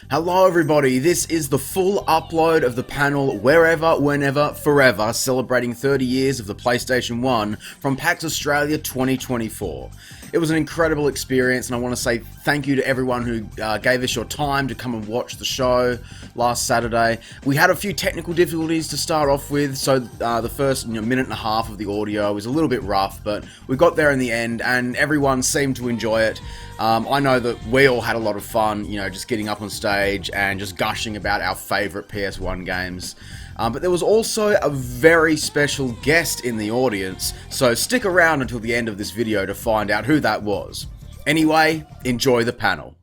Hello everybody, this is the full upload of the panel Wherever, Whenever, Forever, celebrating 30 years of the PlayStation 1 from PAX Australia 2024. It was an incredible experience and I want to say thank you to everyone who gave us your time to come and watch the show last Saturday. We had a few technical difficulties to start off with, so the first minute and a half of the audio was a little bit rough, but we got there in the end and everyone seemed to enjoy it. I know that we all had a lot of fun, just getting up on stage and just gushing about our favourite PS1 games. But there was also a very special guest in the audience, so stick around until the end of this video to find out who that was. Anyway, enjoy the panel.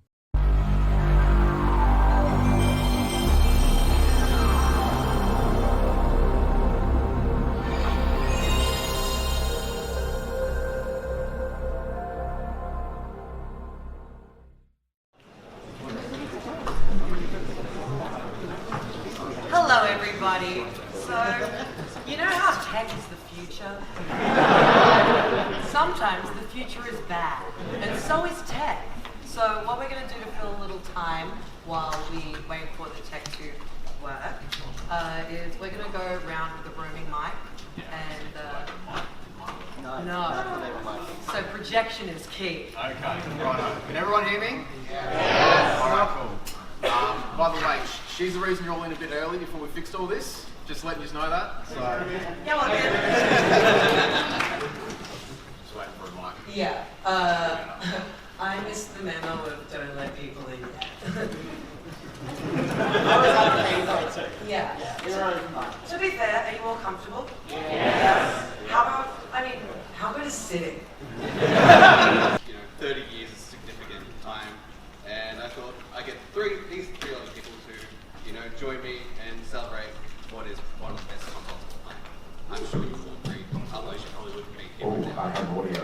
Hello everybody. So, you know how tech is the future? Sometimes the future is bad, and so is tech. So what we're going to do to fill a little time while we wait for the tech to work is we're going to go around with the roaming mic and no. So projection is key. Okay, righto. Can everyone hear me? Yes. Alright, cool. By the way, she's the reason you're all in a bit early before we fixed all this. Just letting you know that. So. Yeah, well, Just waiting for a mic. yeah. I missed the memo of don't let people in yet. Yeah. To be fair, are you all comfortable? Yes. How good is sitting? 30 years is a significant time, and I thought I'd get these three other people to, join me and celebrate what is one of the best consoles of all time. I'm sure you will agree, otherwise you probably wouldn't be here. Oh, I have audio.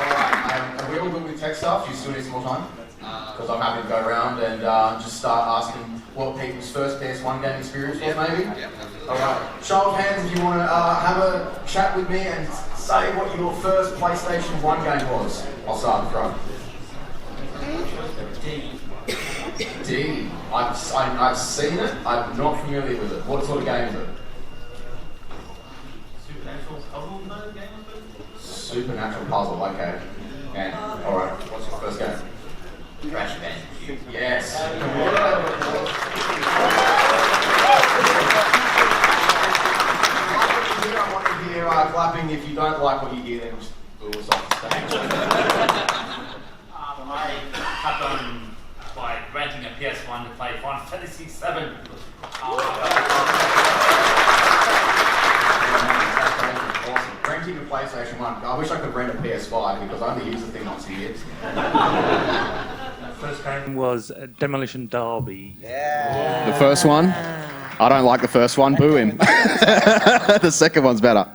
Alright, are we all good with tech stuff? Do you still need some more time? Because I'm happy to go around and just start asking what people's first PS1 game experience was, maybe? Yeah, Alright, show of hands if you want to have a chat with me and say what your first PlayStation 1 game was. I'll start in front. D. I've seen it, I'm not familiar with it. What sort of game is it? Supernatural puzzle, okay. And, alright, what's your first game? Crash Bandicoot. Yes. You don't want to hear clapping. If you don't like what you hear, then just boo us off the stage. I had done by renting a PS1 to play Final Fantasy VII. Awesome. Renting a PlayStation 1. I wish I could rent a PS5 because I only use the thing once a year. First game was Demolition Derby. The first one? I don't like the first one, boo him. The second one's better.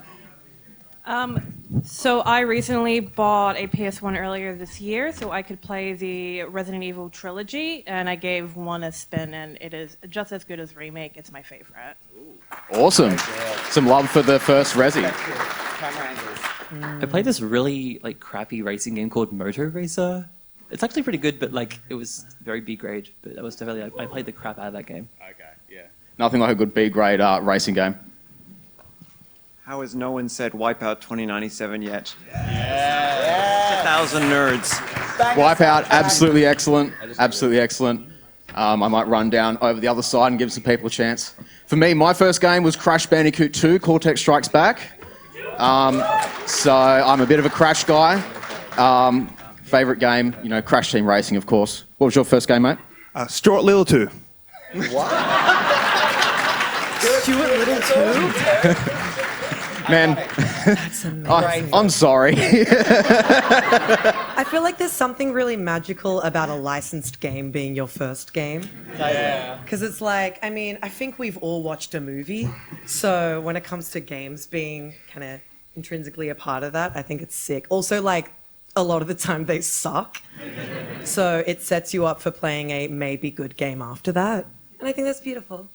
So I recently bought a PS1 earlier this year so I could play the Resident Evil trilogy, and I gave one a spin, and it is just as good as Remake. It's my favorite. Awesome. Some love for the first Resi. I played this really crappy racing game called Moto Racer. It's actually pretty good, but it was very B grade. But that was definitely I played the crap out of that game. Okay, yeah. Nothing like a good B grade racing game. How has no one said Wipeout 2097 yet? Yeah. 1,000 nerds. Wipeout, absolutely excellent. Absolutely excellent. I might run down over the other side and give some people a chance. For me, my first game was Crash Bandicoot 2, Cortex Strikes Back. So I'm a bit of a Crash guy. Favourite game, Crash Team Racing, of course. What was your first game, mate? Stuart Little 2. Stuart Little too? Man, That's amazing. I'm sorry. I feel like there's something really magical about a licensed game being your first game. Yeah. Because it's I think we've all watched a movie. So when it comes to games being kind of intrinsically a part of that, I think it's sick. Also, a lot of the time they suck. So it sets you up for playing a maybe good game after that. And I think that's beautiful.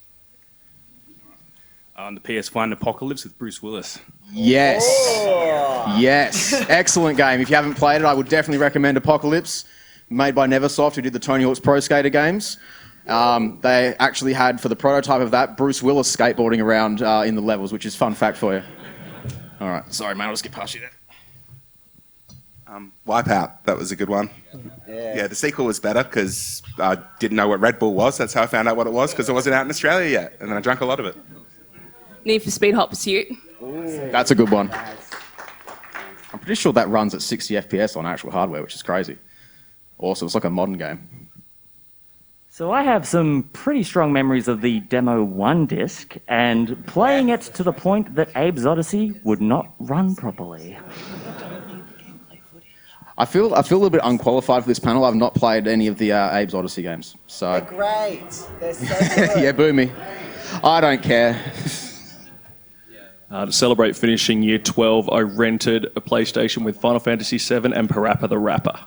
On the PS1, Apocalypse with Bruce Willis. Yes. Yes. Excellent game. If you haven't played it, I would definitely recommend Apocalypse, made by Neversoft, who did the Tony Hawk's Pro Skater games. They actually had, for the prototype of that, Bruce Willis skateboarding around in the levels, which is fun fact for you. All right. Sorry, man. I'll just get past you there. Wipeout, that was a good one. Yeah, the sequel was better because I didn't know what Red Bull was. That's how I found out what it was, because it wasn't out in Australia yet, and then I drank a lot of it. Need for Speed Hot Pursuit. That's a good one. I'm pretty sure that runs at 60 FPS on actual hardware, which is crazy. Awesome. It's like a modern game. So I have some pretty strong memories of the Demo 1 disc, and playing it to the point that Abe's Odyssey would not run properly. I feel a little bit unqualified for this panel. I've not played any of the Abe's Odyssey games. So. They're great. They're so good. Yeah, boo me. I don't care. To celebrate finishing year 12, I rented a PlayStation with Final Fantasy VII and Parappa the Rapper.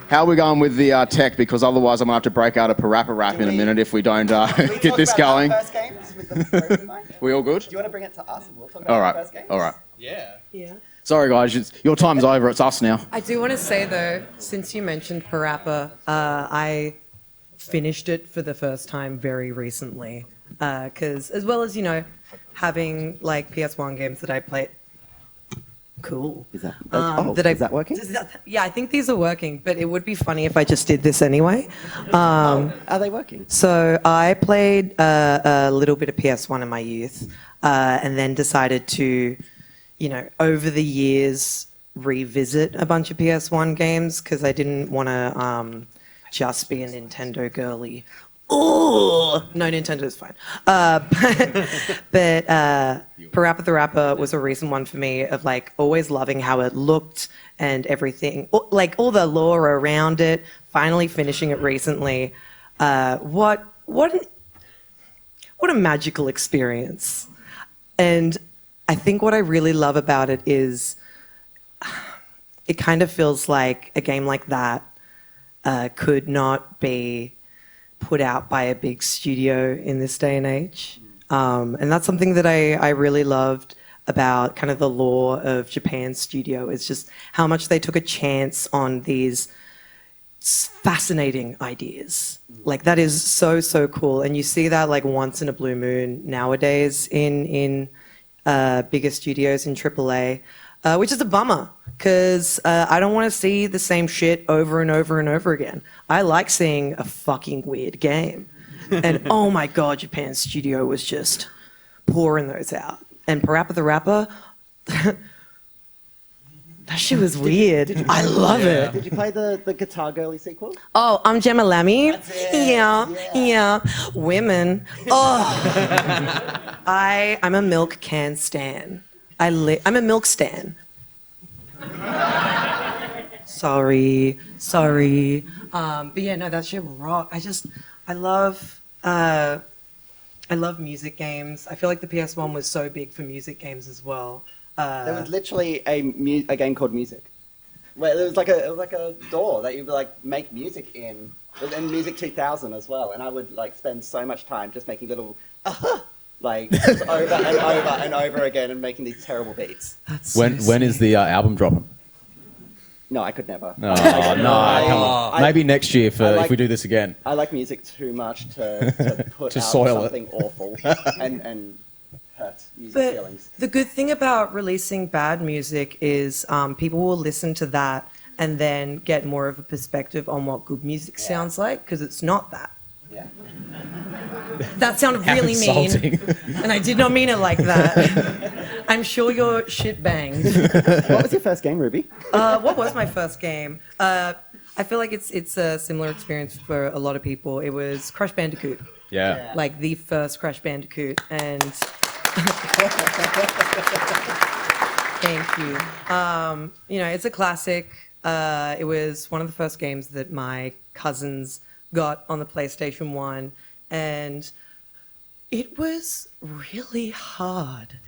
How are we going with the tech? Because otherwise I'm going to have to break out a Parappa rap in a minute if we don't get this going. First games with the We all good? Do you want to bring it to us and we'll talk about All right. the first games? All right. Yeah. Yeah. Sorry, guys. Your time's over. It's us now. I do want to say, though, since you mentioned Parappa, I finished it for the first time very recently. Because as well as, having, like, PS1 games that I played. Cool. Is that, is that working? Yeah, I think these are working, but it would be funny if I just did this anyway. Are they working? So I played a little bit of PS1 in my youth, and then decided to, over the years, revisit a bunch of PS1 games because I didn't want to just be a Nintendo girly. Oh no, Nintendo's fine. But Parappa the Rapper was a recent one for me of like always loving how it looked and everything, like all the lore around it. Finally finishing it recently. What a magical experience. And I think what I really love about it is it kind of feels like a game like that could not be put out by a big studio in this day and age. And that's something that I really loved about kind of the lore of Japan's studio, is just how much they took a chance on these fascinating ideas. Like that is so cool. And you see that like once in a blue moon nowadays in bigger studios in AAA, which is a bummer because I don't want to see the same shit over and over and over again. I like seeing a fucking weird game. And oh my God, Japan's studio was just pouring those out. And Parappa the Rapper, that shit was weird. I love it. Did you play the Guitar Girly sequel? Oh, I'm Gemma Lammy. Yeah. Women. Oh. I'm a milk can stan. I'm a milk stan. Sorry. But yeah, no, that shit rock. I love music games. I feel like the PS1 was so big for music games as well. There was literally a game called Music. Where it was like a door that you would like make music in. It was in Music 2000 as well, and I would like spend so much time just making little like just over and over and over again and making these terrible beats. When is the album dropping? No, I could never. Oh, no, come on. Maybe next year if we do this again. I like music too much to put To out soil something awful and hurt music But feelings. the good thing about releasing bad music is people will listen to that and then get more of a perspective on what good music sounds like, because it's not that. Yeah. That sounded How really mean, insulting. and I did not mean it like that. I'm sure you're shit banged. What was your first game, Ruby? What was my first game? I feel like it's a similar experience for a lot of people. It was Crash Bandicoot. Yeah. Like the first Crash Bandicoot, and thank you. It's a classic. It was one of the first games that my cousins got on the PlayStation 1, and it was really hard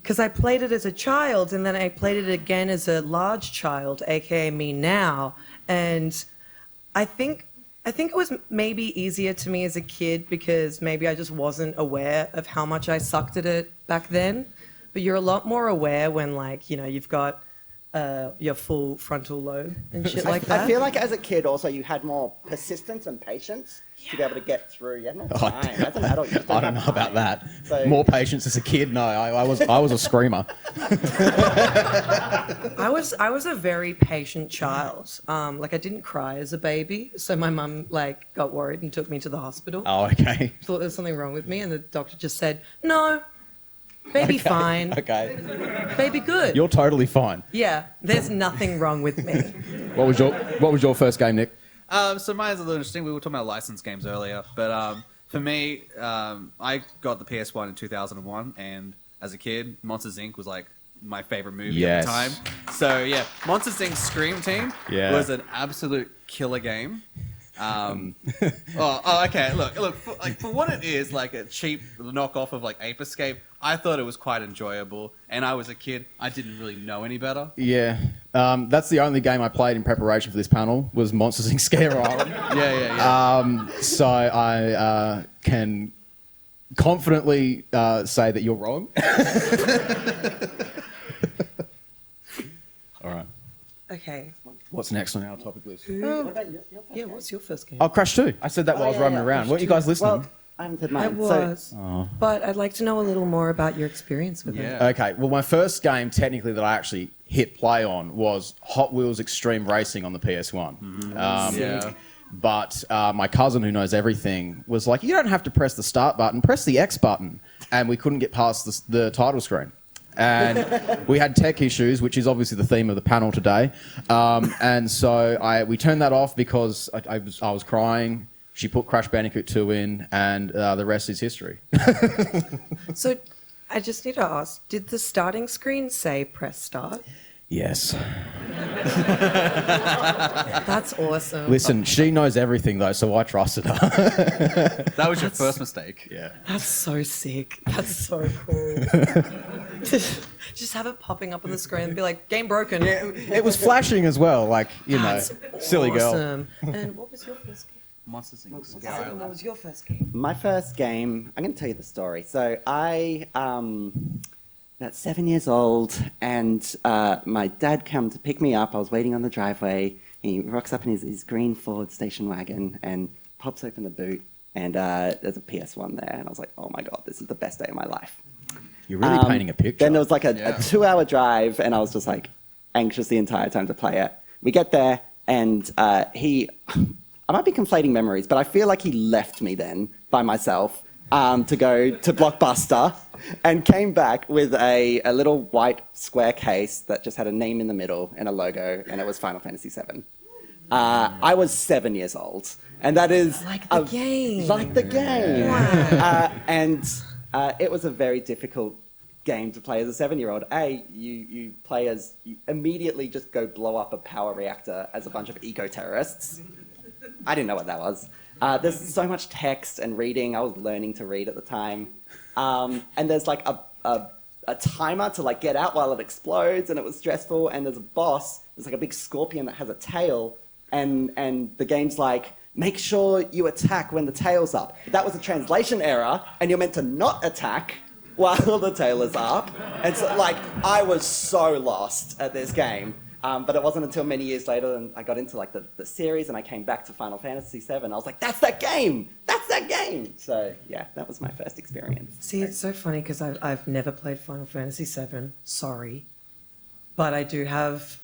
because I played it as a child, and then I played it again as a large child, aka me now, and I think I think it was maybe easier to me as a kid because maybe I just wasn't aware of how much I sucked at it back then. But you're a lot more aware when, like, you know, you've got your full frontal lobe and shit like that. I feel like as a kid also you had more persistence and patience to be able to get through. You had more time. As an adult, you just I don't know about that. More patience as a kid. No, I was a screamer. I was a very patient child. Like I didn't cry as a baby, so my mum like got worried and took me to the hospital. Oh, okay. Thought there was something wrong with me, and the doctor just said, "No, baby, fine. Okay. Baby, good. You're totally fine. Yeah, there's nothing wrong with me." What was your first game, Nick? So mine's a little interesting. We were talking about licensed games earlier, but for me, I got the PS1 in 2001, and as a kid, Monsters Inc. was like my favorite movie at the time. So yeah, Monsters Inc. Scream Team was an absolute killer game. Okay. Look. For what it is, like a cheap knockoff of like Ape Escape, I thought it was quite enjoyable. And I was a kid; I didn't really know any better. Yeah, that's the only game I played in preparation for this panel was Monsters Inc. Scare Island. Yeah. So I can confidently say that you're wrong. All right. Okay. What's next on our topic list? What about your yeah, what's your first game? Oh, Crash 2. I said that while I was roaming around. Weren't you guys listening? Well, I haven't said mine. I was, Oh. but I'd like to know a little more about your experience with it. Okay, well, my first game, technically, that I actually hit play on was Hot Wheels Extreme Racing on the PS1. But my cousin, who knows everything, was like, you don't have to press the start button, press the X button. And we couldn't get past the title screen. And we had tech issues, which is obviously the theme of the panel today. And so we turned that off because I was crying. She put Crash Bandicoot 2 in, and the rest is history. So I just need to ask, did the starting screen say press start? Yes. That's awesome. Listen, she knows everything, though, so I trusted her. That was your first mistake. Yeah. That's so sick. That's so cool. Just have it popping up on the screen and be like, game broken. Yeah, it was flashing as well, like, you know, silly girl. Awesome. And what was your first game? Monsters Inc. What was your first game? My first game, I'm going to tell you the story. So I, about 7 years old, and my dad came to pick me up. I was waiting on the driveway. He rocks up in his green Ford station wagon and pops open the boot, and there's a PS1 there. And I was like, oh my God, this is the best day of my life. You're really painting a picture. Then there was like a 2-hour drive, and I was just like anxious the entire time to play it. We get there, and I might be conflating memories, but I feel like he left me then by myself to go to Blockbuster and came back with a little white square case that just had a name in the middle and a logo, and it was Final Fantasy VII. I was 7 years old, and that is... Like the game. Like the game. Wow. And it was a very difficult game to play as a 7-year-old. You play as... You immediately just go blow up a power reactor as a bunch of eco-terrorists. I didn't know what that was. There's so much text and reading. I was learning to read at the time. And there's like a timer to like get out while it explodes, and it was stressful. And there's a boss. There's like a big scorpion that has a tail, and the game's like, make sure you attack when the tail's up. But that was a translation error, and you're meant to not attack while the tail is up. And so like I was so lost at this game. But it wasn't until many years later and I got into like the series and I came back to Final Fantasy VII. I was like, that's that game! That's that game! So yeah, that was my first experience. See, it's so funny because I've never played Final Fantasy VII. Sorry. But I do have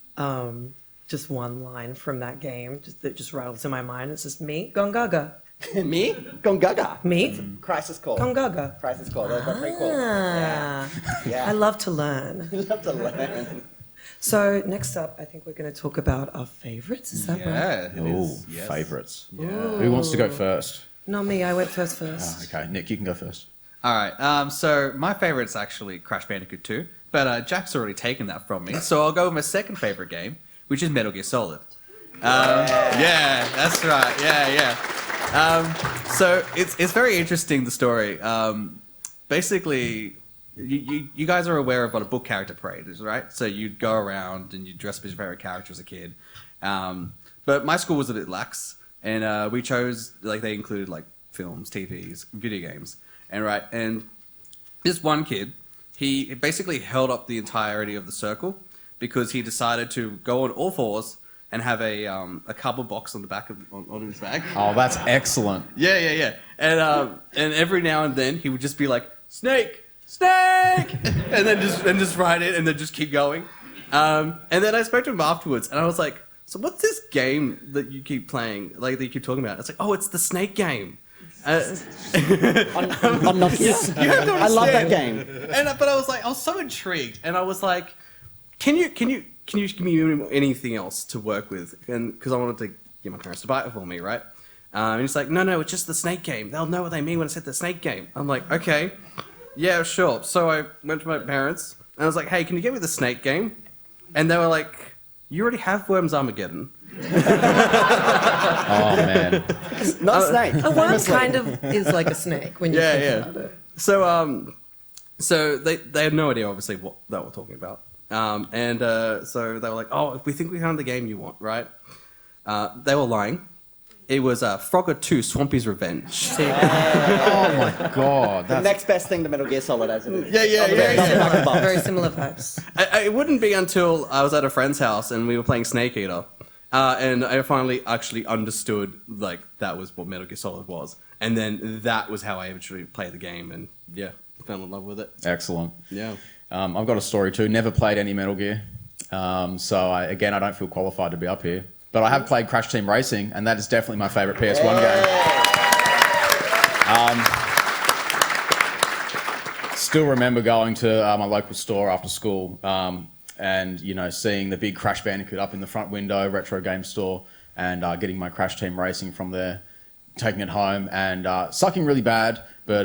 just one line from that game that just rattles in my mind. It's just me, Gongaga. Me? Gongaga. Me? Crisis Core. Gongaga. Crisis Core. That was pretty cool. Yeah. I love to learn. You love to learn. So next up, I think we're going to talk about our favorites. Is that right? Oh, favourites. Yeah. Who wants to go first? Not me. I went first. Oh, okay, Nick, you can go first. All right. So my favorite's actually Crash Bandicoot 2, but Jack's already taken that from me. So I'll go with my second favorite game, which is Metal Gear Solid. Yeah, that's right. Yeah. So it's very interesting, the story. Basically, you guys are aware of what a book character parade is, right? So you'd go around and you'd dress up as your favorite character as a kid. But my school was a bit lax. and we chose like they included like films, TVs, video games, and this one kid, he basically held up the entirety of the circle because he decided to go on all fours and have a cardboard box on the back on his bag. Oh, that's excellent. Yeah. And every now and then he would just be like, snake, and then just write it and then just keep going. And then I spoke to him afterwards and I was like, so what's this game that you keep playing, like that you keep talking about? It's like, oh, it's the snake game. I'm not. I love that game. But I was so intrigued, and I was like, can you give me anything else to work with? And because I wanted to get my parents to buy it for me, right? And he's like, no, it's just the snake game. They'll know what they mean when I said the snake game. I'm like, okay, yeah, sure. So I went to my parents and I was like, hey, can you get me the snake game? And they were like, you already have Worms Armageddon. Oh man, not a snake. A worm kind of is like a snake when you think about it. So they had no idea obviously what they were talking about, so they were like, oh, if we think we found the game you want, right? They were lying. It was Frogger 2: Swampy's Revenge. Oh my god, The next best thing to Metal Gear Solid as it is. Yeah. Very similar vibes. It wouldn't be until I was at a friend's house and we were playing Snake Eater, and I finally actually understood like that was what Metal Gear Solid was, and then that was how I eventually played the game, and yeah, fell in love with it. Excellent. Yeah. I've got a story too. Never played any Metal Gear, so I don't feel qualified to be up here. But I have played Crash Team Racing, and that is definitely my favourite PS1 game. Still remember going to my local store after school, and seeing the big Crash Bandicoot up in the front window, retro game store, and getting my Crash Team Racing from there, taking it home, and sucking really bad, but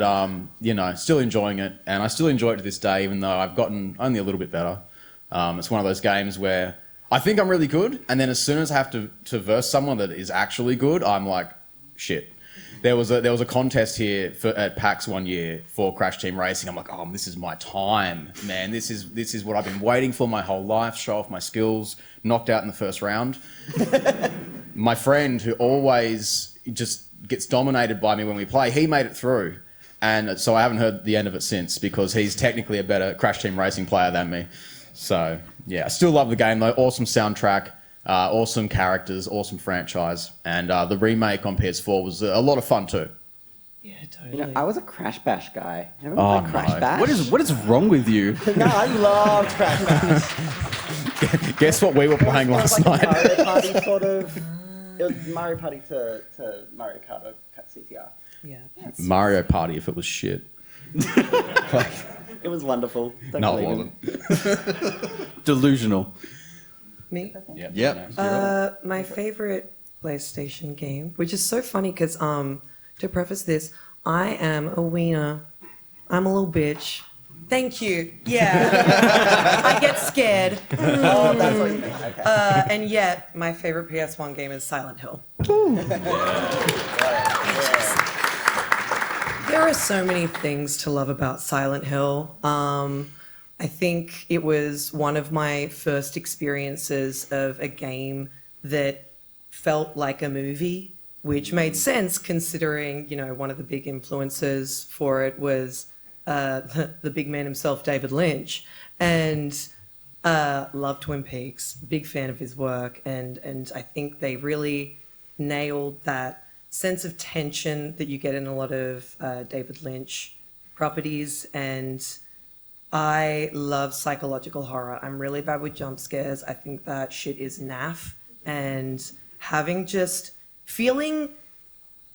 still enjoying it, and I still enjoy it to this day, even though I've gotten only a little bit better. It's one of those games where I think I'm really good, and then as soon as I have to verse someone that is actually good, I'm like, shit. There was a contest here at PAX one year for Crash Team Racing. I'm like, oh, this is my time, man. This is what I've been waiting for my whole life. Show off my skills. Knocked out in the first round. My friend, who always just gets dominated by me when we play, he made it through, and so I haven't heard the end of it since because he's technically a better Crash Team Racing player than me. So yeah, I still love the game though. Awesome soundtrack. Awesome characters, awesome franchise, and the remake on PS4 was a lot of fun too. Yeah, totally. I was a Crash Bash guy. Everyone played Crash Bash? What is wrong with you? No, I loved Crash Bash. Guess what we were playing last night? Mario Party sort of. It was Mario Party to Mario Kart of CTR. Yeah. Mario Party if it was shit. It was wonderful. No, it wasn't. Delusional. Me? Yep. My favorite PlayStation game, which is so funny because, to preface this, I am a wiener. I'm a little bitch. Thank you. Yeah. I get scared. Oh, that's what you mean. Okay. And yet, my favorite PS1 game is Silent Hill. There are so many things to love about Silent Hill. I think it was one of my first experiences of a game that felt like a movie, which made sense considering, one of the big influences for it was the big man himself, David Lynch. And love Twin Peaks, big fan of his work. And I think they really nailed that sense of tension that you get in a lot of David Lynch properties. And I love psychological horror. I'm really bad with jump scares. I think that shit is naff. And feeling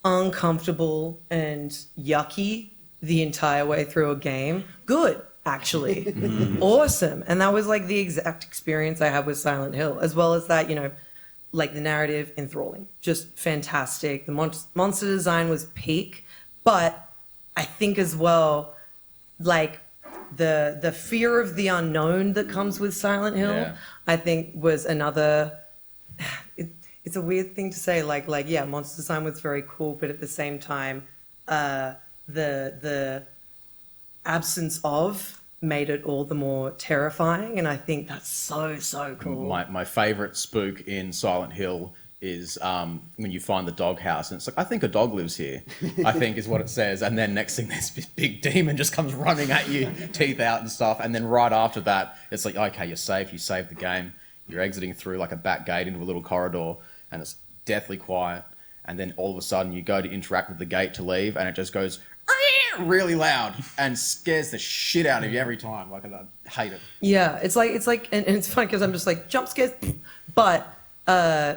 uncomfortable and yucky the entire way through a game, good, actually. Awesome. And that was like the exact experience I had with Silent Hill, as well as that, like the narrative, enthralling. Just fantastic. The monster design was peak, but I think as well, like, the fear of the unknown that comes with Silent Hill, I think was another. It's a weird thing to say. Like monster design was very cool, but at the same time, the absence of made it all the more terrifying, and I think that's so cool. My favourite spook in Silent Hill is when you find the dog house, and it's like, I think a dog lives here, I think is what it says. And then next thing, this big demon just comes running at you, teeth out and stuff. And then right after that, it's like, okay, you're safe. You saved the game. You're exiting through like a back gate into a little corridor, and it's deathly quiet. And then all of a sudden, you go to interact with the gate to leave, and it just goes really loud and scares the shit out of you every time. Like, I hate it. Yeah, it's like, and it's funny because I'm just like jump scares, but I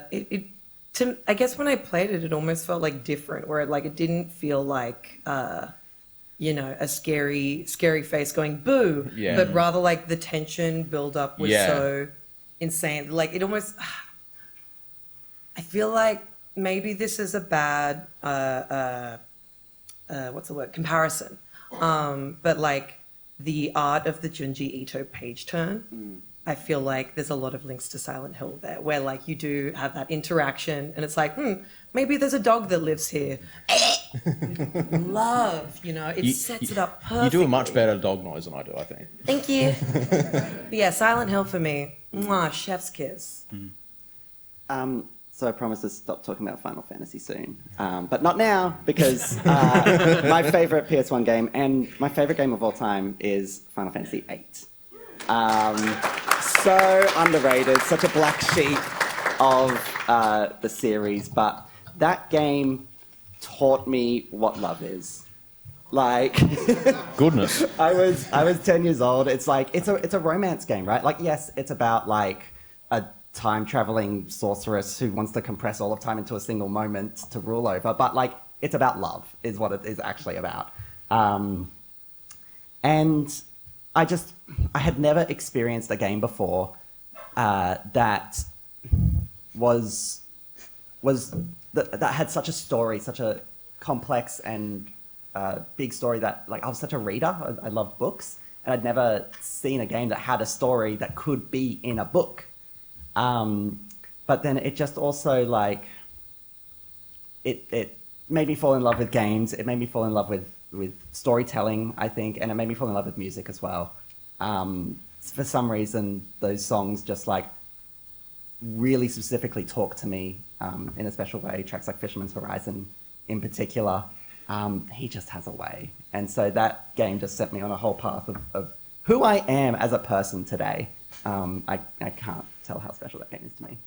guess when I played it, it almost felt like different, where it didn't feel like a scary face going boo, but rather like the tension build up was so insane. Like it almost, I feel like maybe this is a bad what's the word, comparison, but like the art of the Junji Ito page turn. I feel like there's a lot of links to Silent Hill there, where like you do have that interaction, and it's like, maybe there's a dog that lives here. Love, it sets it up perfectly. You do a much better dog noise than I do, I think. Thank you. But yeah, Silent Hill for me, mwah, chef's kiss. So I promise to stop talking about Final Fantasy soon, but not now, because my favorite PS1 game and my favorite game of all time is Final Fantasy VIII. So underrated, such a black sheep of the series, but that game taught me what love is. Like, goodness, I was 10 years old. It's like it's a romance game, right? Like, yes, it's about like a time-traveling sorceress who wants to compress all of time into a single moment to rule over, but like it's about love is what it is actually about. And I had never experienced a game before that had such a story, such a complex and big story that, like, I was such a reader. I loved books, and I'd never seen a game that had a story that could be in a book. But then it just also, like, it made me fall in love with games. It made me fall in love with storytelling, I think, and it made me fall in love with music as well. For some reason, those songs just, like, really specifically talk to me in a special way. Tracks like Fisherman's Horizon in particular, he just has a way. And so that game just set me on a whole path of who I am as a person today. I can't tell how special that game is to me.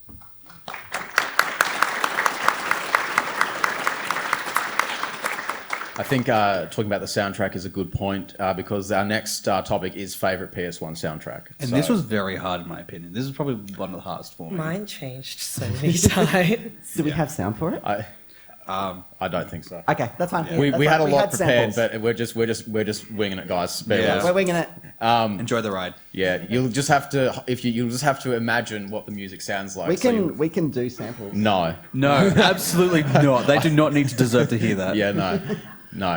I think talking about the soundtrack is a good point because our next topic is favourite PS1 soundtrack. And this was very hard in my opinion. This is probably one of the hardest for me. Mine changed so many times. Do we have sound for it? I don't think so. Okay, that's fine. We had a lot prepared, but we're just winging it, guys. We're winging it. Enjoy the ride. Yeah, you'll just have to imagine what the music sounds like. We can do samples. No, absolutely not. They do not need to deserve to hear that. Yeah, no.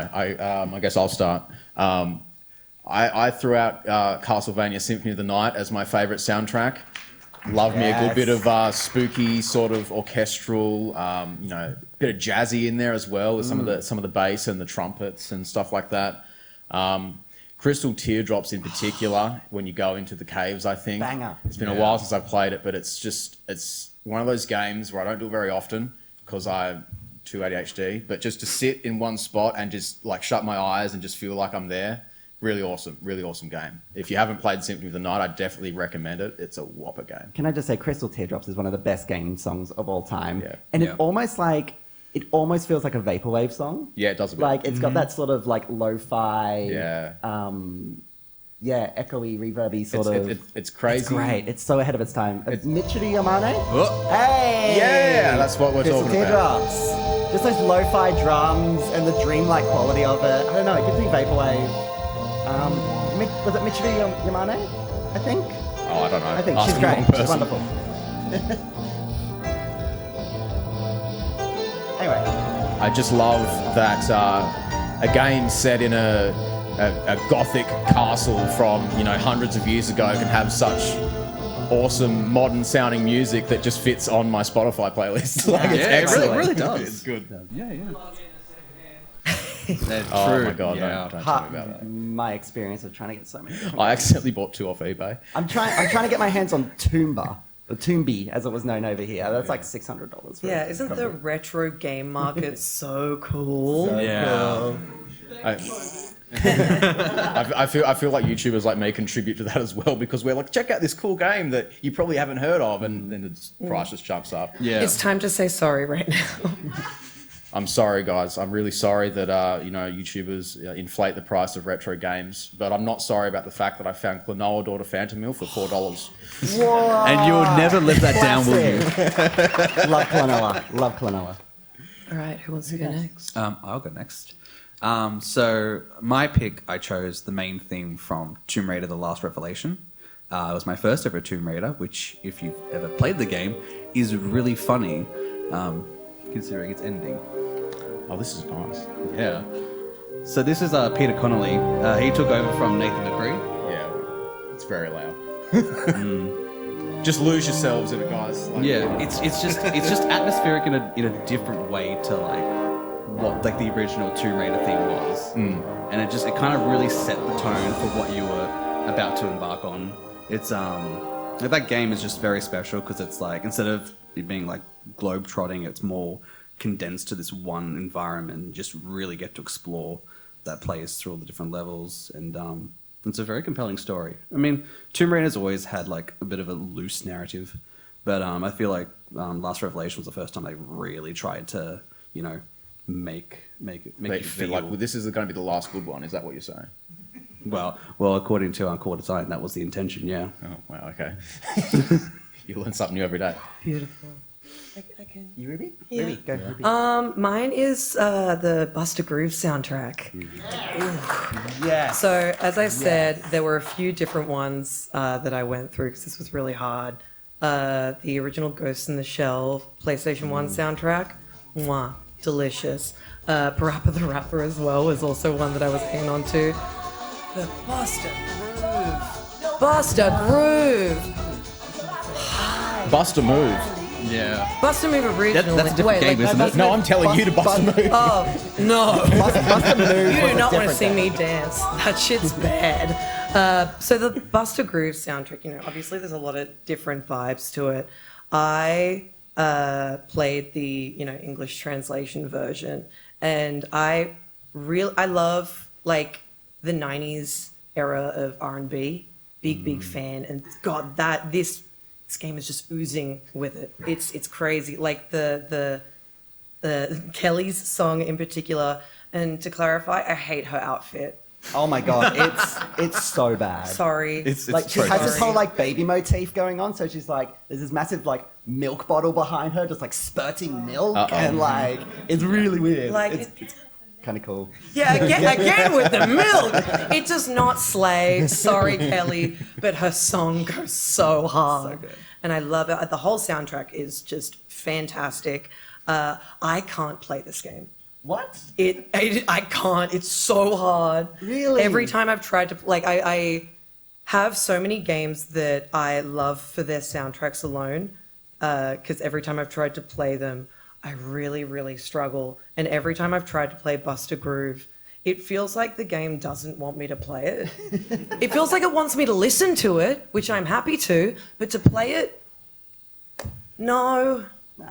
I guess I'll start. I threw out Castlevania Symphony of the Night as my favourite soundtrack. Love me a good bit of spooky sort of orchestral, bit of jazzy in there as well with some of the bass and the trumpets and stuff like that. Crystal Teardrops in particular, when you go into the caves, I think. Banger. It's been a while since I've played it, but it's one of those games where I don't do it very often because I'm too ADHD, but just to sit in one spot and just like shut my eyes and just feel like I'm there. Really awesome game. If you haven't played Symphony of the Night, I definitely recommend it. It's a whopper game. Can I just say, Crystal Teardrops is one of the best game songs of all time. Yeah. And it almost feels like a vaporwave song. Yeah, it does a bit. Like, it's got that sort of like lo-fi, echoey, reverby sort of. It's crazy. It's great. It's so ahead of its time. Michiru Yamane? Oh. Hey! Yeah, that's what we're Crystal talking about. Teardrops. Just those lo-fi drums and the dreamlike quality of it. I don't know, it gives me vaporwave. Was it Michiru Yamane, I think? Oh, I don't know. I think Ask she's the wrong great. She's person. wonderful. Anyway. I just love that a game set in a gothic castle from hundreds of years ago can have such awesome modern sounding music that just fits on my Spotify playlist. Like, it's excellent. It really does. It's good. Yeah. Oh my god! Don't tell me about that. My experience of trying to get so many. I accidentally bought 2 off eBay. I'm trying to get my hands on Toomba. or Toombi, as it was known over here. That's like $600. Yeah, isn't the retro game market so cool? Yeah. I feel like YouTubers like may contribute to that as well, because we're like, check out this cool game that you probably haven't heard of, and then the price just jumps up. Yeah. It's time to say sorry right now. I'm sorry, guys. I'm really sorry that YouTubers inflate the price of retro games, but I'm not sorry about the fact that I found Klonoa Daughter Phantom Meal for $4. Whoa. And you will never live that down, will you? Love Klonoa. Love Klonoa. All right, who wants to go next? I'll go next. So my pick, I chose the main theme from Tomb Raider: The Last Revelation. It was my first ever Tomb Raider, which, if you've ever played the game, is really funny, considering its ending. Oh, this is nice. Yeah. So this is Peter Connolly. He took over from Nathan McCree. Yeah, it's very loud. Just lose yourselves in it, guys. Like, Yeah, it's just atmospheric in a different way to what the original Tomb Raider theme was, and it kind of really set the tone for what you were about to embark on. It's that game is just very special because it's instead of it being globe trotting, it's more condensed to this one environment. And just really get to explore that place through all the different levels, and it's a very compelling story. I mean, Tomb Raider's always had a bit of a loose narrative, but I feel like Last Revelation was the first time they really tried to make you feel this is going to be the last good one. Is that what you're saying? Well, according to Core Design, that was the intention. Yeah. Oh wow. Okay. You learn something new every day. Beautiful. You Ruby? Yeah. Ruby, go Ruby. Mine is the Buster Groove soundtrack. Yeah. So as I said, there were a few different ones that I went through because this was really hard. The original Ghost in the Shell PlayStation 1 soundtrack, mwah, delicious. Parappa the Rapper as well was also one that I was hanging on to. The Buster Groove. Buster Groove. Buster Move. Yeah. Buster Move originally. That's a different game, isn't it? No, I'm telling you to Buster Move. Oh, no. Buster Move. You do not want to see me dance. That shit's bad. So the Buster Groove soundtrack, obviously there's a lot of different vibes to it. I played the, English translation version, and I love the 90s era of R&B. Big fan, and God, this game is just oozing with it. It's crazy. The Kelly's song in particular, and to clarify, I hate her outfit. Oh my god, it's so bad. Sorry. It's she has this whole baby motif going on, so she's there's this massive milk bottle behind her, just spurting milk, and it's really weird. It's kind of cool. Yeah, again with the milk. It does not slay. Sorry, Kelly, but her song goes so hard. So good. And I love it. The whole soundtrack is just fantastic. I can't play this game. What? I can't. It's so hard. Really? Every time I've tried to I have so many games that I love for their soundtracks alone. Because every time I've tried to play them, I really, really struggle. And every time I've tried to play Buster Groove, it feels like the game doesn't want me to play it. It feels like it wants me to listen to it, which I'm happy to, but to play it, no.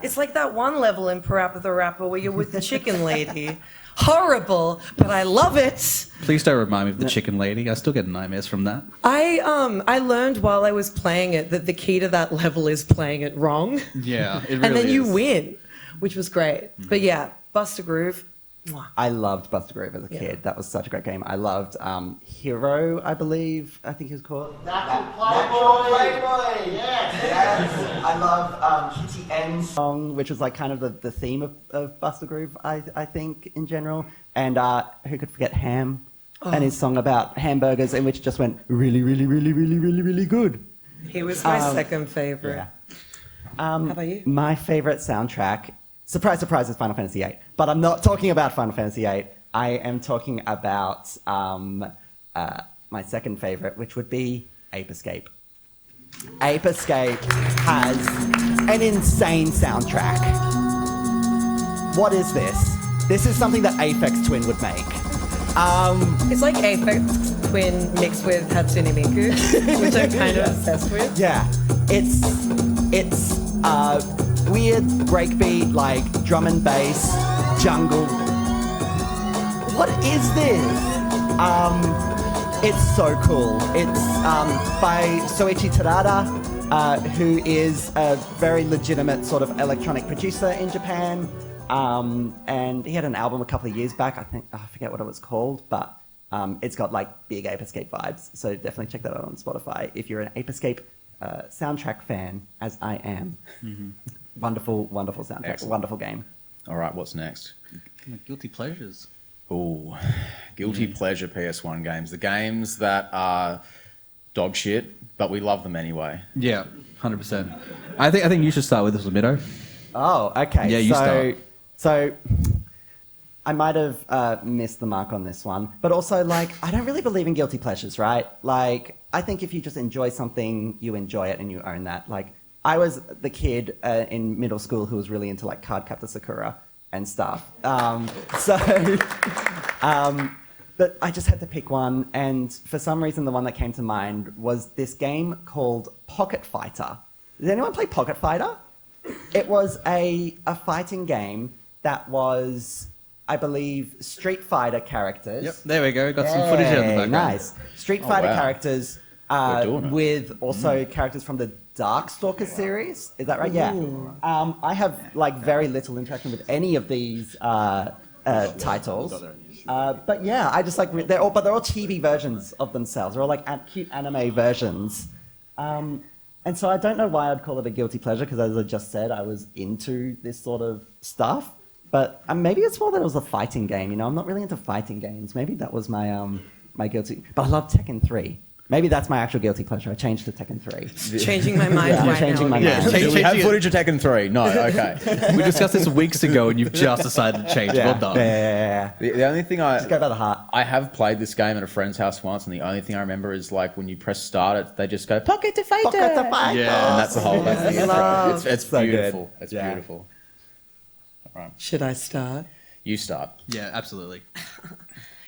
It's like that one level in Parappa the Rapper where you're with the chicken lady. Horrible, but I love it. Please don't remind me of the chicken lady. I still get nightmares from that. I learned while I was playing it that the key to that level is playing it wrong. Yeah, it really and then you is. win, which was great. But yeah, Buster Groove. Mwah. I loved Buster Groove as a kid. That was such a great game. I loved Hero, I think he was called. Natural Playboy, yes. I love Kitty N's song, which was kind of the theme of Buster Groove, I think, in general. And who could forget Ham and his song about hamburgers, in which just went really, really, really, really, really, really good. He was my second favorite. Yeah. How about you? My favorite soundtrack, surprise, surprise, is Final Fantasy VIII. But I'm not talking about Final Fantasy VIII. I am talking about my second favorite, which would be Ape Escape. Ape Escape has an insane soundtrack. What is this? This is something that Aphex Twin would make. It's like Aphex Twin mixed with Hatsune Miku, which I'm kind of obsessed with. Yeah, it's It's weird breakbeat, like drum and bass, jungle. What is this? It's so cool. It's by Soichi Terada, who is a very legitimate sort of electronic producer in Japan. And he had an album a couple of years back. I forget what it was called, but it's got like big Ape Escape vibes. So definitely check that out on Spotify if you're an Ape Escape soundtrack fan, as I am. Mm-hmm. Wonderful, wonderful soundtrack. Excellent. Wonderful game. All right, what's next? Guilty pleasures. Oh, guilty pleasure PS1 games. The games that are dog shit, but we love them anyway. Yeah, 100%. I think you should start with this one, MITTO. Oh, okay. Yeah, you start. So I might have missed the mark on this one, but also, like, I don't really believe in guilty pleasures, right? Like, I think if you just enjoy something, you enjoy it and you own that. Like, I was the kid in middle school who was really into, like, Cardcaptor Sakura and stuff. But I just had to pick one, and for some reason the one that came to mind was this game called Pocket Fighter. Did anyone play Pocket Fighter? It was a fighting game that was, I believe, Street Fighter characters. Yep, there we go. Got some footage here in the background. Nice. Street Fighter characters with also characters from the Darkstalker series. Is that right? Yeah. I have like very little interaction with any of these titles. But yeah, I just like they're all chibi versions of themselves. They're all like cute anime versions. And so I don't know why I'd call it a guilty pleasure, because as I just said, I was into this sort of stuff. But maybe it's more that it was a fighting game. You know, I'm not really into fighting games. Maybe that was my my guilty. But I love Tekken 3. Maybe that's my actual guilty pleasure. I changed to Tekken 3. Changing my mind right changing now. my mind. Do we have footage of Tekken 3? No, okay. We discussed this weeks ago, and you've just decided to change it. Yeah. Well done. Yeah. The only thing Just go by the heart. I have played this game at a friend's house once, and the only thing I remember is like when you press start, they just go Pocket to Fighter. Pocket to Fighter. Yeah. And that's the whole. That's the intro. It's So good. beautiful. It's Yeah. beautiful. All right, Should I start? you start. Yeah, absolutely.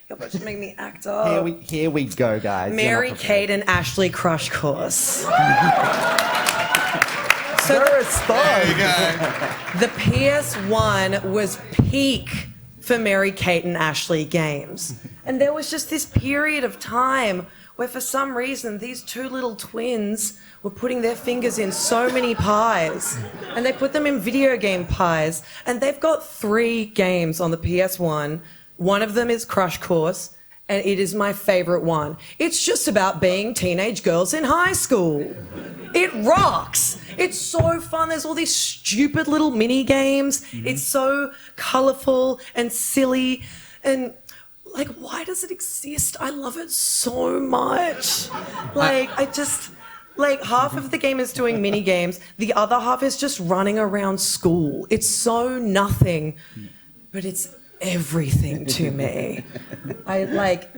You're about to make me act up. Here we go, guys. Mary Kate and Ashley Crush Course. There is The PS1 was peak for Mary Kate and Ashley games. And there was just this period of time where for some reason these two little twins were putting their fingers in so many pies. And they put them in video game pies. And they've got 3 games on the PS1. One of them is Crush Course, and it is my favorite one. It's just about being teenage girls in high school. It rocks. It's so fun. There's all these stupid little mini games. It's so colorful and silly. And like, why does it exist? I love it so much. Like, like half of the game is doing mini games. The other half is just running around school. It's so nothing, but it's everything to me. I like,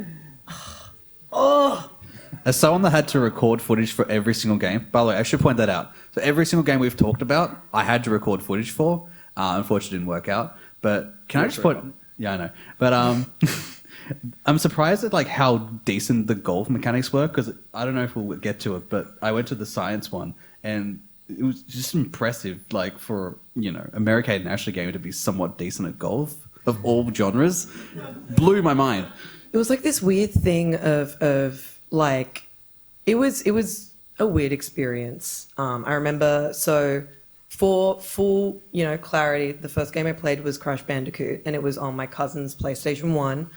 As someone that had to record footage for every single game, by the way, I should point that out. So every single game we've talked about, I had to record footage for. Unfortunately, it didn't work out. But can I just point? Yeah, I know. But I'm surprised at like how decent the golf mechanics were, because I don't know if we'll get to it, but I went to the science one, and it was just impressive, like for a Mary Kate and Ashley game to be somewhat decent at golf of all genres. Blew my mind. it was like this weird thing of like, it was a weird experience. I remember, so for full, clarity, the first game I played was Crash Bandicoot, and it was on my cousin's PlayStation 1.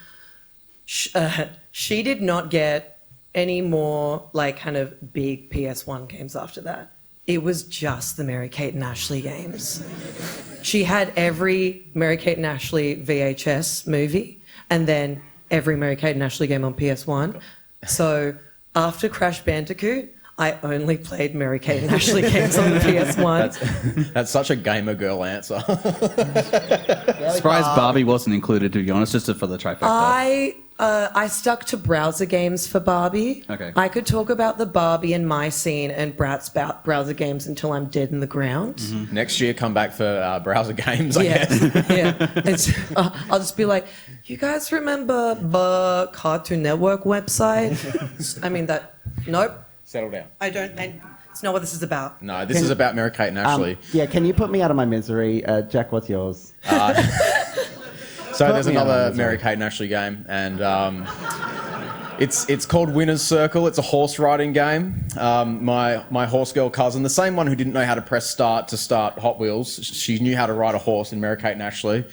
She did not get any more like kind of big PS1 games after that. It was just the Mary Kate and Ashley games. She had every Mary Kate and Ashley VHS movie, and then every Mary Kate and Ashley game on PS1. So after Crash Bandicoot, I only played Mary Kate and Ashley games on the PS1. That's such a gamer girl answer. Surprised Barbie wasn't included, to be honest, just for the trifecta. I stuck to browser games for Barbie. Okay. I could talk about the Barbie and my scene and Brat's browser games until I'm dead in the ground. Mm-hmm. Next year, come back for browser games, I Yeah. guess. Yeah. I'll just be like, you guys remember the Cartoon Network website? I mean, nope. Settle down. It's not what this is about. No, this is about Mary Kate and Ashley. Yeah, can you put me out of my misery? Jack, what's yours? So there's another Mary Kate and Ashley game, and it's called Winner's Circle. It's a horse riding game. My horse girl cousin, the same one who didn't know how to press start to start Hot Wheels, she knew how to ride a horse in Mary Kate and Ashley.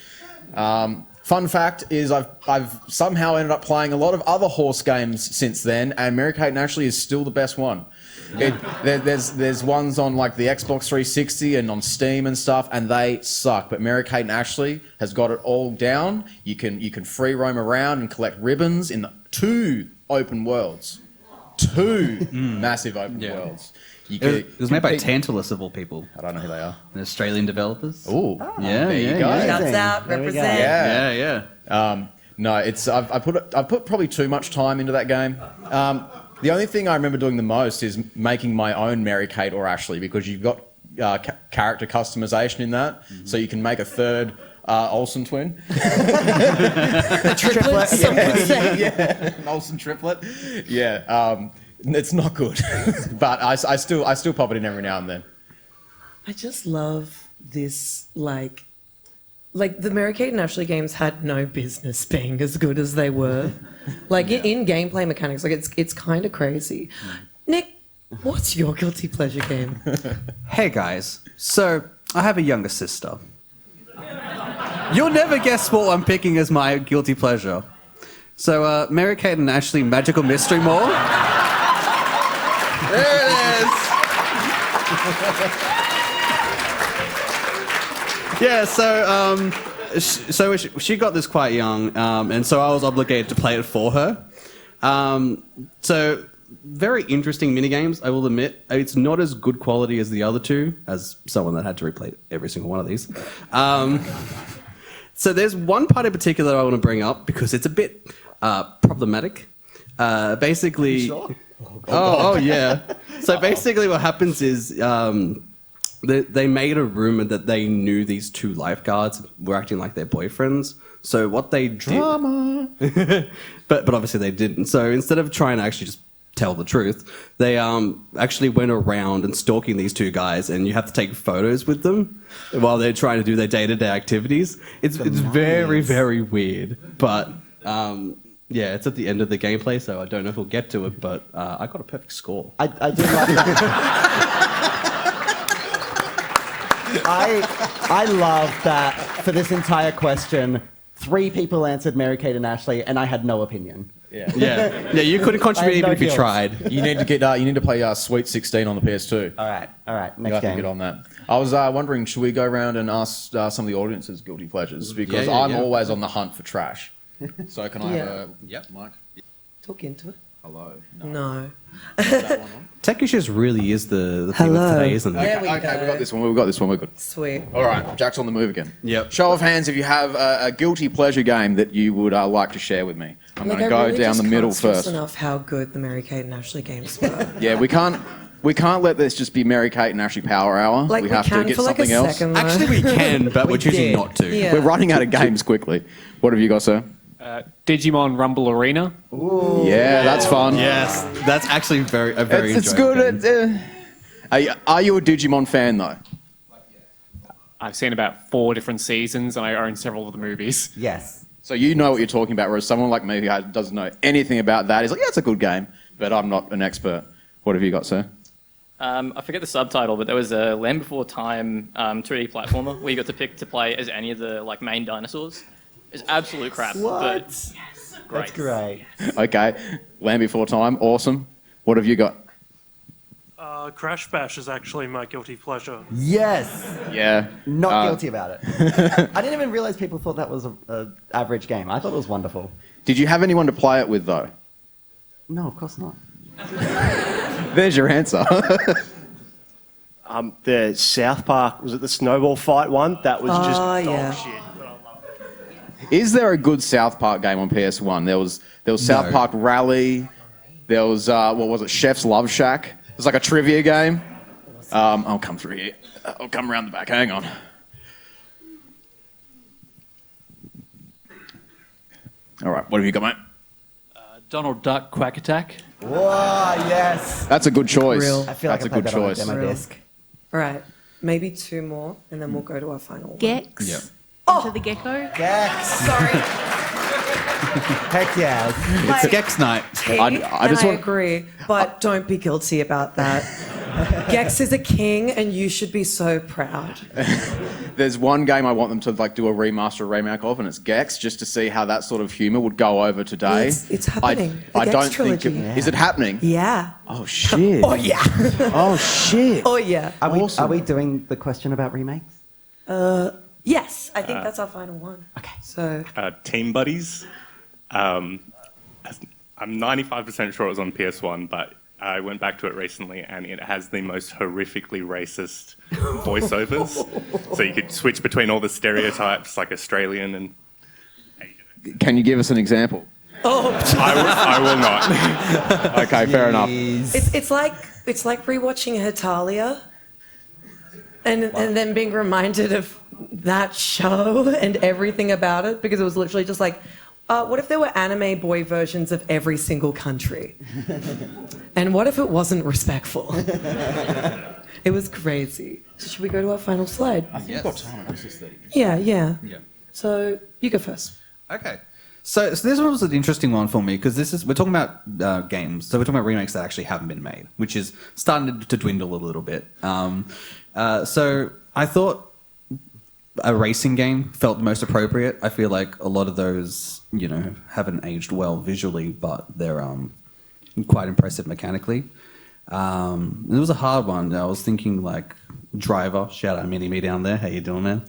Fun fact is I've somehow ended up playing a lot of other horse games since then, and Mary Kate and Ashley is still the best one. There's ones on like the Xbox 360 and on Steam and stuff, and they suck. But Mary Kate and Ashley has got it all down. You can free roam around and collect ribbons in 2 open worlds, 2 massive open worlds. It was made by Tantalus of all people. I don't know who they are. The Australian developers. Oh, yeah, there you go. Shouts out, represent. Yeah. No, it's I put probably too much time into that game. The only thing I remember doing the most is making my own Mary Kate or Ashley, because you've got character customization in that, so you can make a third Olsen twin. Triplet, some would say. Yeah, an Olsen triplet. Yeah, it's not good, but I still pop it in every now and then. I just love this, like the Mary Kate and Ashley games had no business being as good as they were. In gameplay mechanics, it's kind of crazy. Nick, what's your guilty pleasure game? Hey guys, so I have a younger sister. You'll never guess what I'm picking as my guilty pleasure. So, Mary Kate and Ashley Magical Mystery Mall. There it is. Yeah, so she got this quite young, and so I was obligated to play it for her. So very interesting minigames, I will admit. It's not as good quality as the other two, as someone that had to replay every single one of these. So there's one part in particular that I want to bring up because it's a bit problematic. Basically, sure? Oh yeah. So basically, what happens is they made a rumor that they knew these 2 lifeguards were acting like their boyfriends. So what they Drama. but obviously they didn't. So instead of trying to actually just tell the truth, they actually went around and stalking these 2 guys, and you have to take photos with them while they're trying to do their day-to-day activities. It's very, very weird, but yeah, it's at the end of the gameplay, so I don't know if we'll get to it, but I got a perfect score. I do love that. I love that for this entire question, 3 people answered Mary Kate and Ashley, and I had no opinion. Yeah, you couldn't contribute even if you tried. You need to play Sweet 16 on the PS2. All right. Next you have game. to get on that. I was wondering, should we go around and ask some of the audience's guilty pleasures? Because I'm always on the hunt for trash. So can I have a... Yep, Mike? Talk into it. Hello. No. Tech Issues really is the thing of today, isn't it? There we Okay, go. we got this one. We've got this one. We're good. Sweet. All right, Jack's on the move again. Yep. Show of hands if you have a guilty pleasure game that you would like to share with me. I'm going to go really down just the middle can't stress first. enough how good the Mary Kate and Ashley games were. Yeah, we can't let this just be Mary Kate and Ashley Power Hour. Like, we we have to can get for like a something else. second, though. Actually, we can, but we're choosing did. not to. Yeah. We're running out of games quickly. What have you got, sir? Digimon Rumble Arena. Ooh. Yeah, that's fun. Yes, that's actually very It's enjoyable good. game. Are you a Digimon fan though? I've seen about 4 different seasons, and I own several of the movies. Yes. So you know what you're talking about, whereas someone like me who doesn't know anything about that is like, yeah, it's a good game, but I'm not an expert. What have you got, sir? I forget the subtitle, but there was a Land Before Time 3D platformer where you got to pick to play as any of the main dinosaurs. It's absolute crap. What? But great. That's great. Okay, Land Before Time, awesome. What have you got? Crash Bash is actually my guilty pleasure. Yes. Yeah. Not guilty about it. I didn't even realize people thought that was an average game. I thought it was wonderful. Did you have anyone to play it with though? No, of course not. There's your answer. The South Park, was it the snowball fight one? That was just dog yeah. shit. Is there a good South Park game on PS1? There was South Park Rally. There was what was it? Chef's Love Shack. It was like a trivia game. I'll come through here. I'll come around the back. Hang on. All right. What have you got, mate? Donald Duck Quack Attack. Whoa, yes. That's a good choice. Real. I feel like That's I a played good that on a choice. demo Real. disc. Right. Maybe 2 more, and then we'll go to our final one. Gex. Yeah. Into the gecko. Gex. Sorry. Heck yeah. It's Gex night. I just I want- agree, but don't be guilty about that. Gex is a king, and you should be so proud. There's one game I want them to like do a remaster or remake of, and it's Gex, just to see how that sort of humour would go over today. It's happening. The I Gex don't trilogy. think is it happening? Yeah. Oh shit. Oh yeah. Oh shit. Oh yeah. Are we doing the question about remakes? Yes, I think that's our final one. Okay. So Team Buddies. I'm 95% sure it was on PS1, but I went back to it recently and it has the most horrifically racist voiceovers. So you could switch between all the stereotypes like Australian and... Can you give us an example? Oh. I will not. Okay, fair enough. it's like rewatching Hetalia, and then being reminded of that show and everything about it, because it was literally just like, what if there were anime boy versions of every single country? And what if it wasn't respectful? It was crazy. So should we go to our final slide? I think we've got time. That's just 30. Yeah. So you go first. Okay. So this one was an interesting one for me because we're talking about games. So we're talking about remakes that actually haven't been made, which is starting to dwindle a little bit. So I thought a racing game felt the most appropriate. I feel like a lot of those, haven't aged well visually, but they're quite impressive mechanically. It was a hard one. I was thinking like Driver. Shout out Mini Me down there. How you doing, man?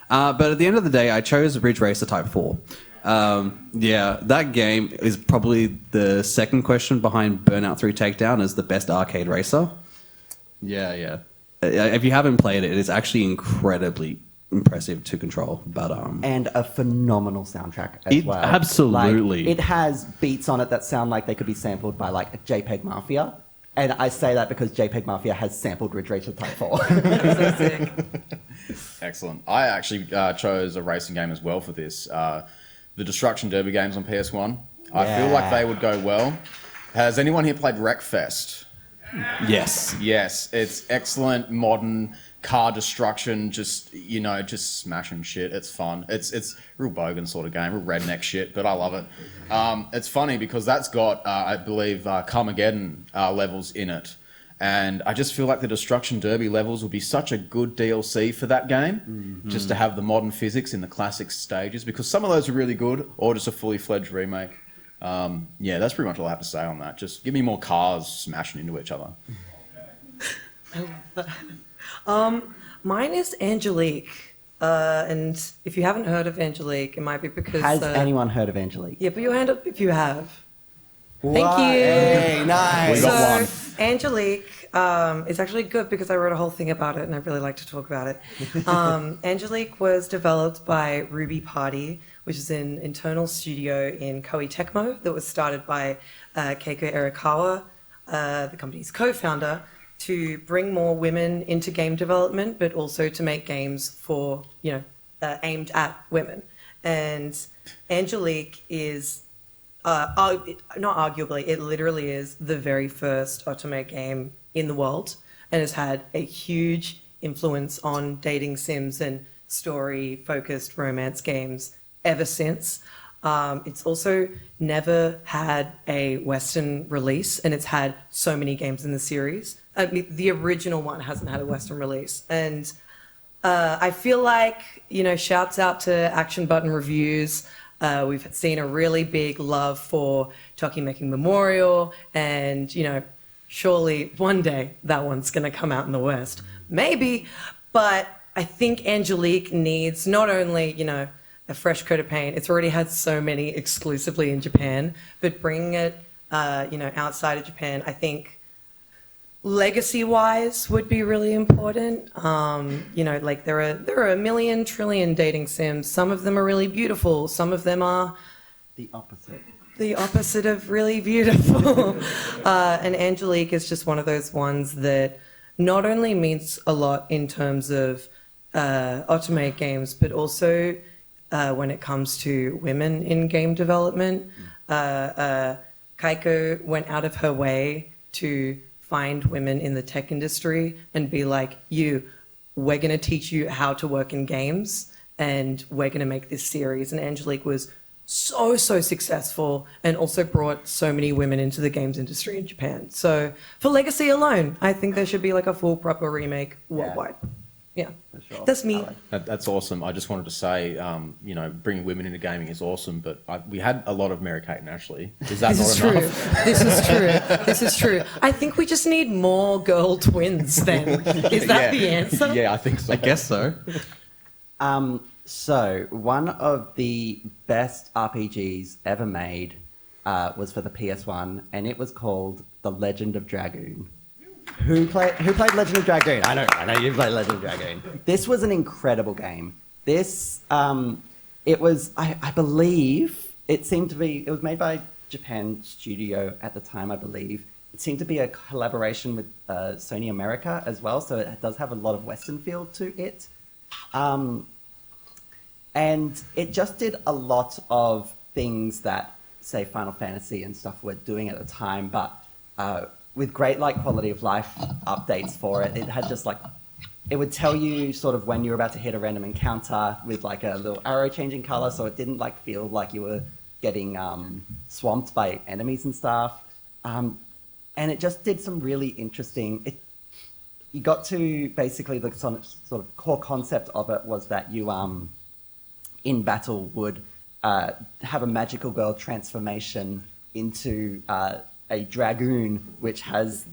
But at the end of the day, I chose Ridge Racer Type 4. That game is probably the second question behind Burnout 3 Takedown as the best arcade racer. Yeah. If you haven't played it, it is actually incredibly impressive to control. But And a phenomenal soundtrack as well. Absolutely. Like, it has beats on it that sound like they could be sampled by like a JPEG Mafia. And I say that because JPEG Mafia has sampled Ridge Racer Type 4. So sick. Excellent. I actually chose a racing game as well for this. The Destruction Derby games on PS1. I feel like they would go well. Has anyone here played Wreckfest? Yes. Yes. It's excellent, modern car destruction, just smashing shit. It's fun. It's real bogan sort of game, real redneck shit, but I love it. It's funny because that's got, I believe, Carmageddon levels in it. And I just feel like the Destruction Derby levels would be such a good DLC for that game, just to have the modern physics in the classic stages, because some of those are really good, or just a fully fledged remake. That's pretty much all I have to say on that. Just give me more cars smashing into each other. I love that. Mine is Angelique. And if you haven't heard of Angelique, it might be because... Has anyone heard of Angelique? Yeah, put your hand up if you have. What? Thank you. Hey, nice. We got one. Angelique is actually good because I wrote a whole thing about it and I really like to talk about it. Angelique was developed by Ruby Party, which is an internal studio in Koei Tecmo that was started by Keiko Arakawa, the company's co-founder, to bring more women into game development, but also to make games for, aimed at women. And Angelique is, not arguably, it literally is the very first otome game in the world and has had a huge influence on dating sims and story-focused romance games ever since. It's also never had a Western release, and it's had so many games in the series. I mean, the original one hasn't had a Western release. And I feel like, shouts out to Action Button Reviews. We've seen a really big love for Tokimeki Memorial, and, surely one day that one's going to come out in the West. Maybe, but I think Angelique needs not only, a fresh coat of paint. It's already had so many exclusively in Japan, but bringing it, outside of Japan, I think legacy-wise would be really important. Like there are a million trillion dating sims. Some of them are really beautiful. Some of them are the opposite. The opposite of really beautiful. And Angelique is just one of those ones that not only means a lot in terms of otome games, but also when it comes to women in game development. Kaiko went out of her way to find women in the tech industry and be like, we're going to teach you how to work in games and we're going to make this series. And Angelique was so successful and also brought so many women into the games industry in Japan. So for Legacy alone, I think there should be like a full proper remake worldwide. Yeah, Sure. That's me. That's awesome. I just wanted to say, bringing women into gaming is awesome, but we had a lot of Mary-Kate and Ashley. Is that This not is enough? true. This is true. This is true. I think we just need more girl twins then. Is that the answer? Yeah, I think so. I guess so. So one of the best RPGs ever made was for the PS1, and it was called The Legend of Dragoon. Who played Legend of Dragoon? I know you played Legend of Dragoon. This was an incredible game. This, it was, I believe, it was made by Japan Studio at the time, I believe. It seemed to be a collaboration with Sony America as well, so it does have a lot of Western feel to it. And it just did a lot of things that, say, Final Fantasy and stuff were doing at the time, but with great quality of life updates for it. It had just it would tell you sort of when you were about to hit a random encounter with a little arrow changing color, so it didn't feel like you were getting swamped by enemies and stuff. And it just did some really interesting. You got to basically the sort of core concept of it was that you in battle would have a magical girl transformation into a dragoon, which has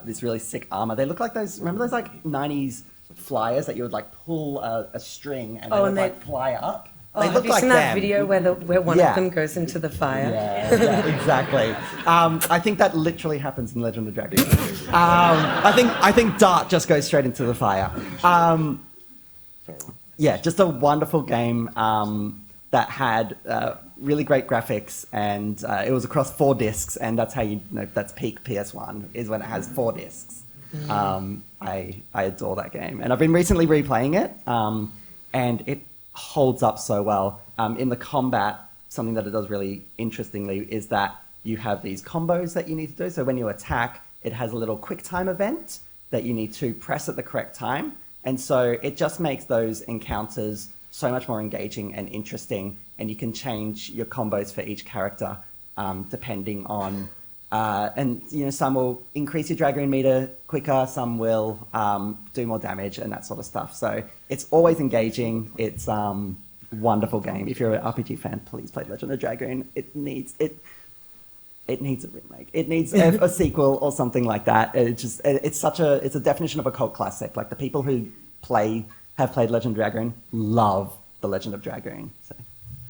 this really sick armor. They look like remember those 90s flyers that you would pull a string and they would fly up? They look have you like seen them. that video where one of them goes into the fire? Yeah, exactly. I think that literally happens in Legend of the Dragoon. I think Dart just goes straight into the fire. Yeah, just a wonderful game that had really great graphics, and it was across 4 discs, and that's how you know that's peak PS1 is when it has 4 discs. I adore that game, and I've been recently replaying it, and it holds up so well. In the combat, something that it does really interestingly is that you have these combos that you need to do. So when you attack, it has a little quick time event that you need to press at the correct time. And so it just makes those encounters so much more engaging and interesting. And you can change your combos for each character depending on... and some will increase your Dragoon meter quicker, some will do more damage and that sort of stuff. So it's always engaging. It's wonderful game. If you're an RPG fan, please play Legend of Dragoon. It needs a remake. It needs a sequel or something like that. It's a definition of a cult classic. Like the people who have played Legend of Dragoon love the Legend of Dragoon. So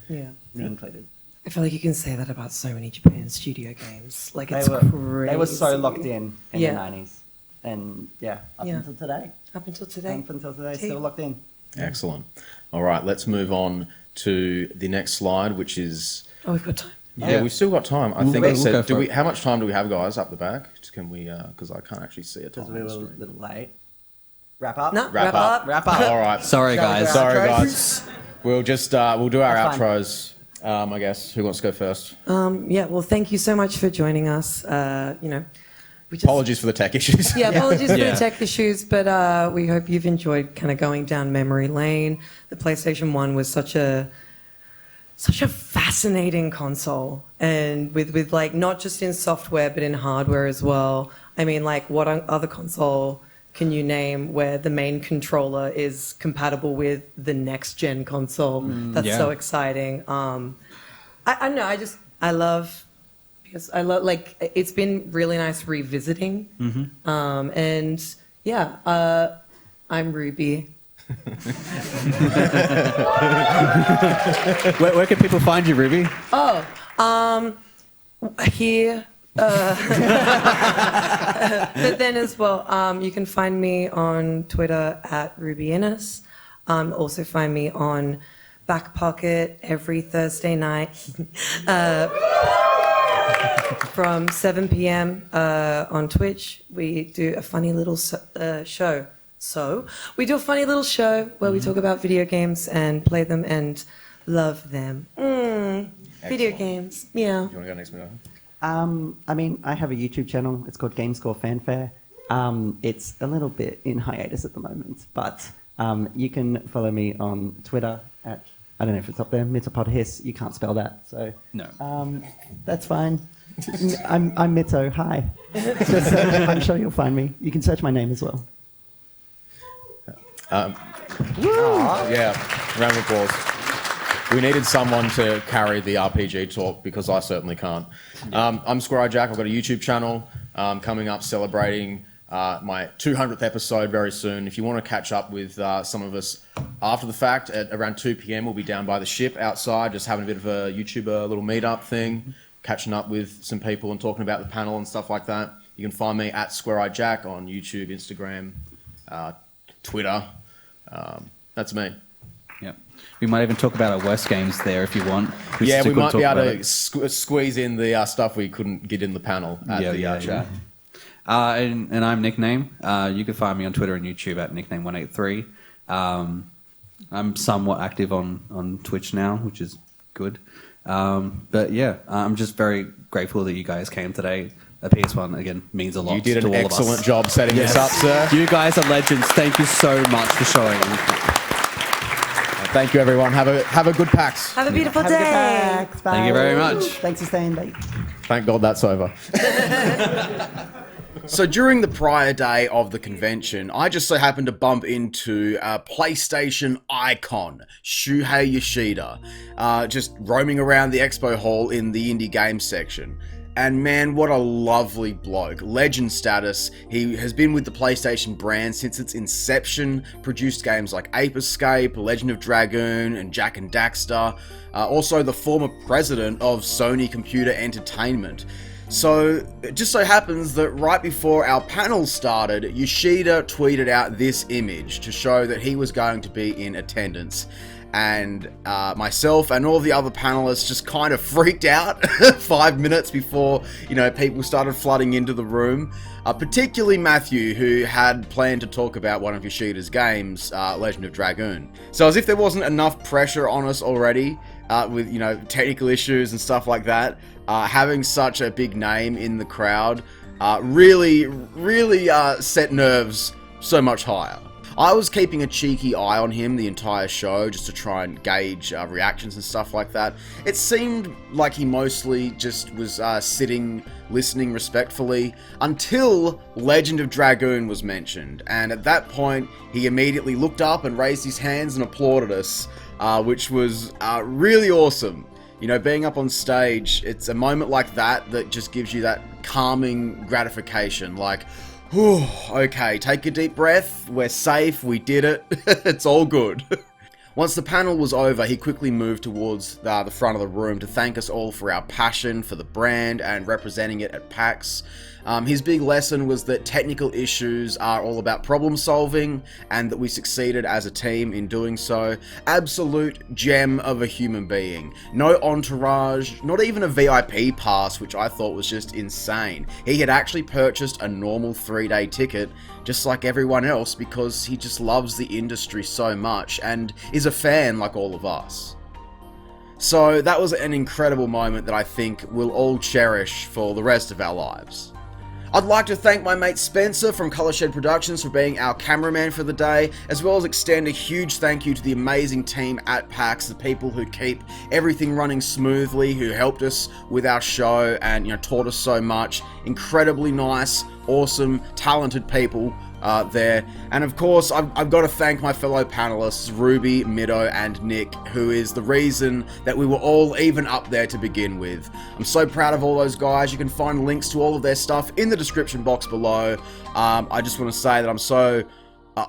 Yeah. me included. I feel like you can say that about so many Japan studio games. It's crazy. They were so locked in the Yeah. 90s. And up until today. Up until today. Still locked in. Excellent. All right, let's move on to the next slide, which is... Oh, we've got time. Yeah, we've still got time. I think We'll I said, go for it. how much time do we have, guys, up the back? Can we, because I can't actually see it. Because we were a little late. Wrap up? No, Wrap up. All right. Sorry, guys. We'll just, we'll do our That's fine. outros, I guess. Who wants to go first? Well, thank you so much for joining us. Apologies for the tech issues. Yeah, apologies for the tech issues, but we hope you've enjoyed kind of going down memory lane. The PlayStation 1 was such a fascinating console, and with not just in software but in hardware as well. I mean, what other console can you name where the main controller is compatible with the next gen console? That's so exciting. I don't know. I love it's been really nice revisiting. And I'm Ruby. Where can people find you, Ruby? Here. But then as well, you can find me on Twitter at RubyInnes. Also find me on Back Pocket every Thursday night from 7 p.m. On Twitch. We do a funny little show. So we do a funny little show where we talk about video games and play them and love them. Video games. Yeah. Do you want to go next, Mito? I mean, I have a YouTube channel. It's called GameScore Fanfare. It's a little bit in hiatus at the moment, but you can follow me on Twitter at, I don't know if it's up there, MITTO. You can't spell that, so no. That's fine. I'm MITTO. Hi. Just, I'm sure you'll find me. You can search my name as well. Yeah, round of applause. We needed someone to carry the RPG talk because I certainly can't. I'm Squirrel Jack. I've got a YouTube channel coming up celebrating my 200th episode very soon. If you want to catch up with some of us after the fact, at around 2 p.m, we'll be down by the ship outside, just having a bit of a YouTuber little meetup thing, catching up with some people and talking about the panel and stuff like that. You can find me at Squirrel Jack on YouTube, Instagram, Twitter. That's me. Yeah. We might even talk about our worst games there if you want. We might be able to squeeze in the stuff we couldn't get in the panel at the chat. And I'm Nickname. You can find me on Twitter and YouTube at Nickname183. I'm somewhat active on Twitch now, which is good. But yeah, I'm just very grateful that you guys came today. A PS1, again, means a lot to all of us. You did an excellent job setting this up, sir. You guys are legends. Thank you so much for showing. Thank you, everyone. Have a good PAX. Have a beautiful day. Have a good PAX. Bye. Thank you very much. Thanks for staying late. Thank God that's over. So during the prior day of the convention, I just so happened to bump into a PlayStation icon, Shuhei Yoshida, just roaming around the expo hall in the indie game section. And man, what a lovely bloke. Legend status. He has been with the PlayStation brand since its inception, produced games like Ape Escape, Legend of Dragoon, and Jak and Daxter. Also the former president of Sony Computer Entertainment. So, it just so happens that right before our panel started, Yoshida tweeted out this image to show that he was going to be in attendance. And myself and all the other panelists just kind of freaked out 5 minutes before, people started flooding into the room. Particularly Matthew, who had planned to talk about one of Yoshida's games, Legend of Dragoon. So as if there wasn't enough pressure on us already, with, technical issues and stuff like that, having such a big name in the crowd really set nerves so much higher. I was keeping a cheeky eye on him the entire show just to try and gauge reactions and stuff like that. It seemed like he mostly just was sitting, listening respectfully until Legend of Dragoon was mentioned. And at that point, he immediately looked up and raised his hands and applauded us, which was really awesome. Being up on stage, it's a moment like that that just gives you that calming gratification, like, whew, okay, take a deep breath, we're safe, we did it, it's all good. Once the panel was over, he quickly moved towards the front of the room to thank us all for our passion for the brand and representing it at PAX. His big lesson was that technical issues are all about problem solving and that we succeeded as a team in doing so. Absolute gem of a human being. No entourage, not even a VIP pass, which I thought was just insane. He had actually purchased a normal 3-day ticket just like everyone else because he just loves the industry so much and is a fan like all of us. So that was an incredible moment that I think we'll all cherish for the rest of our lives. I'd like to thank my mate Spencer from Colorshed Productions for being our cameraman for the day, as well as extend a huge thank you to the amazing team at PAX, the people who keep everything running smoothly, who helped us with our show and taught us so much. Incredibly nice, awesome, talented people there. And of course, I've got to thank my fellow panelists, Ruby, MITTO, and Nick, who is the reason that we were all even up there to begin with. I'm so proud of all those guys. You can find links to all of their stuff in the description box below. I just want to say that I'm so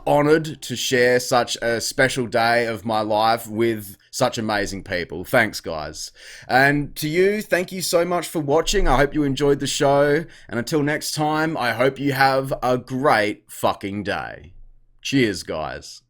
honored to share such a special day of my life with such amazing people. Thanks, guys. And to you, thank you so much for watching. I hope you enjoyed the show. And until next time, I hope you have a great fucking day. Cheers, guys.